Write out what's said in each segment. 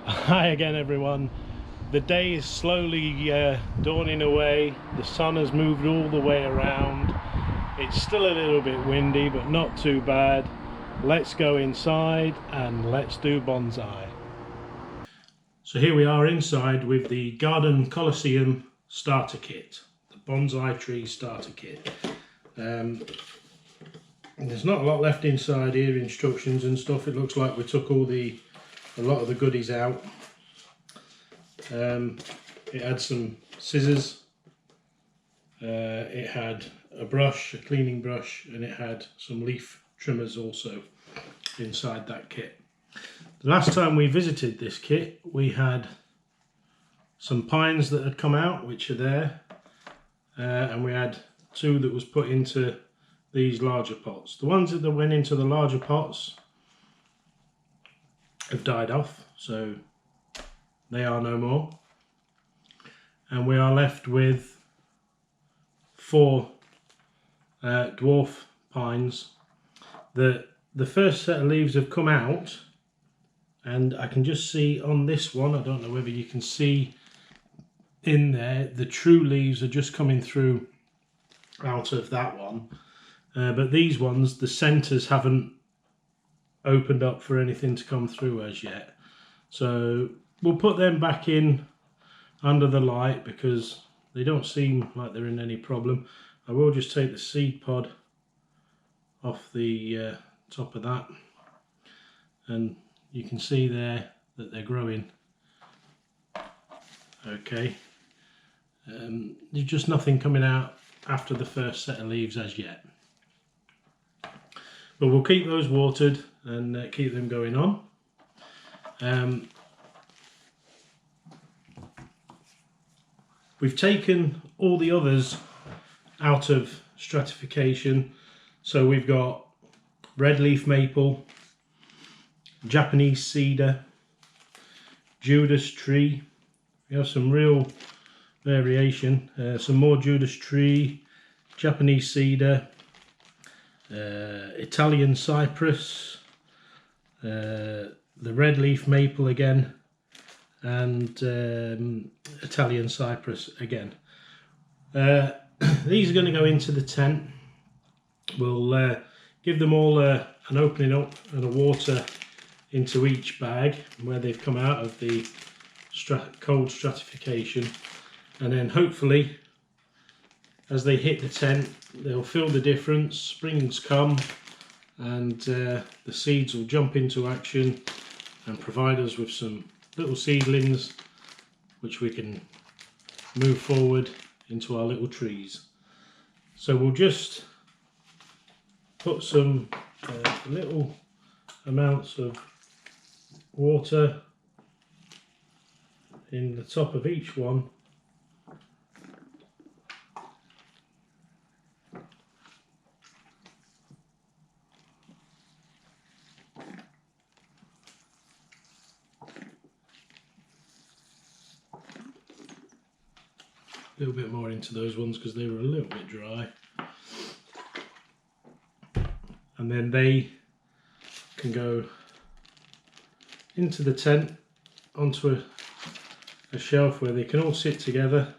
Hi again everyone. The day is slowly dawning away. The sun has moved all the way around. It's still a little bit windy but not too bad. Let's go inside and let's do bonsai. So here we are inside with the Garden Coliseum starter kit, the bonsai tree starter kit. There's not a lot left inside here, instructions and stuff. It looks like we took a lot of the goodies out. It had some scissors, it had a brush, a cleaning brush, and it had some leaf trimmers also inside that kit. The last time we visited this kit we had some pines that had come out, which are there, and we had two that was put into these larger pots. The ones that went into the larger pots have died off, so they are no more, and we are left with four dwarf pines. The first set of leaves have come out, and I can just see on this one, I don't know whether you can see in there, the true leaves are just coming through out of that one, but these ones, the centres haven't opened up for anything to come through as yet. So we'll put them back in under the light because they don't seem like they're in any problem. I will just take the seed pod off the top of that, and you can see there that they're growing okay. There's just nothing coming out after the first set of leaves as yet, but we'll keep those watered and keep them going on. We've taken all the others out of stratification, so we've got red leaf maple, Japanese cedar, Judas tree. We have some real variation, some more Judas tree, Japanese cedar, Italian cypress, the red leaf maple again, and Italian cypress again. These are going to go into the tent. We'll give them all an opening up and a water into each bag where they've come out of the cold stratification, and then hopefully as they hit the tent they'll feel the difference. Spring's come and the seeds will jump into action and provide us with some little seedlings which we can move forward into our little trees. So we'll just put some little amounts of water in the top of each one, a little bit more into those ones because they were a little bit dry, and then they can go into the tent onto a shelf where they can all sit together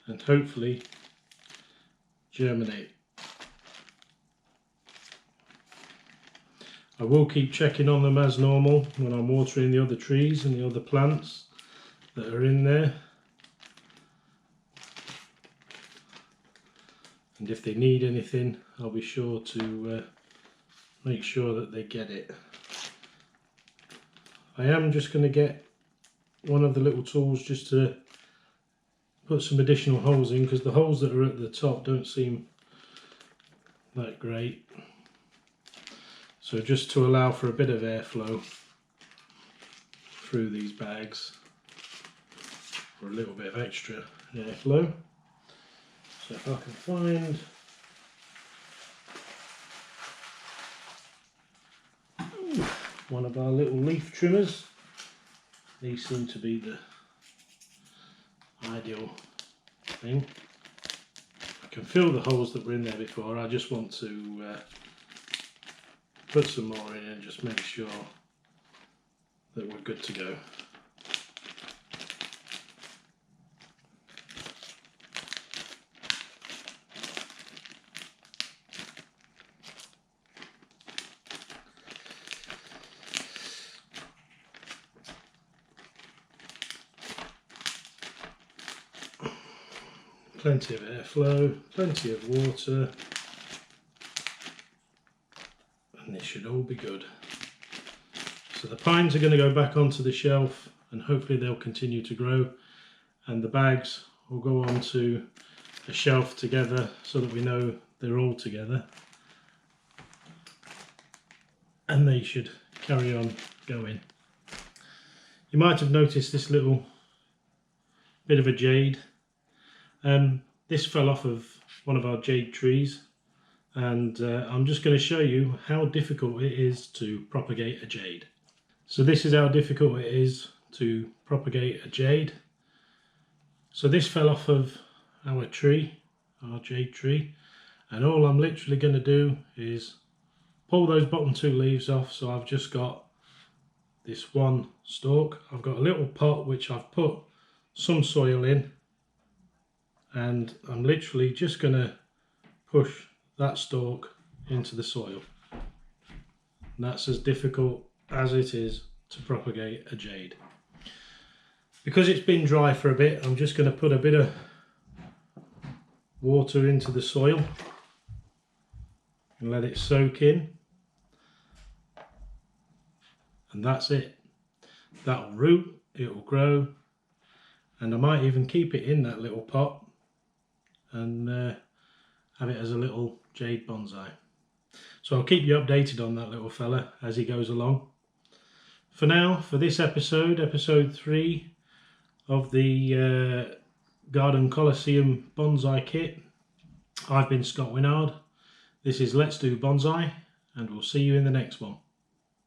and hopefully germinate. I will keep checking on them as normal when I'm watering the other trees and the other plants that are in there, and if they need anything I'll be sure to make sure that they get it. I am just going to get one of the little tools just to put some additional holes in, because the holes that are at the top don't seem that great. So just to allow for a bit of airflow through these bags, for a little bit of extra airflow. So if I can find one of our little leaf trimmers, these seem to be the ideal thing. I can fill the holes that were in there before. I just want to put some more in and just make sure that we're good to go. Plenty of airflow, plenty of water, and this should all be good. So the pines are going to go back onto the shelf, and hopefully they'll continue to grow, and the bags will go onto a shelf together so that we know they're all together, and they should carry on going. You might have noticed this little bit of a jade. This fell off of one of our jade trees, and I'm just going to show you how difficult it is to propagate a jade. So this is how difficult it is to propagate a jade. So this fell off of our tree, our jade tree, and all I'm literally going to do is pull those bottom two leaves off. So I've just got this one stalk. I've got a little pot which I've put some soil in, and I'm literally just going to push that stalk into the soil. And that's as difficult as it is to propagate a jade. Because it's been dry for a bit, I'm just going to put a bit of water into the soil and let it soak in, and that's it. That'll root, it will grow, and I might even keep it in that little pot and have it as a little jade bonsai. So I'll keep you updated on that little fella as he goes along. For now, for this episode, episode 3 of the Garden Coliseum bonsai kit, I've been Scott Winard. This is Let's Do Bonsai, and we'll see you in the next one.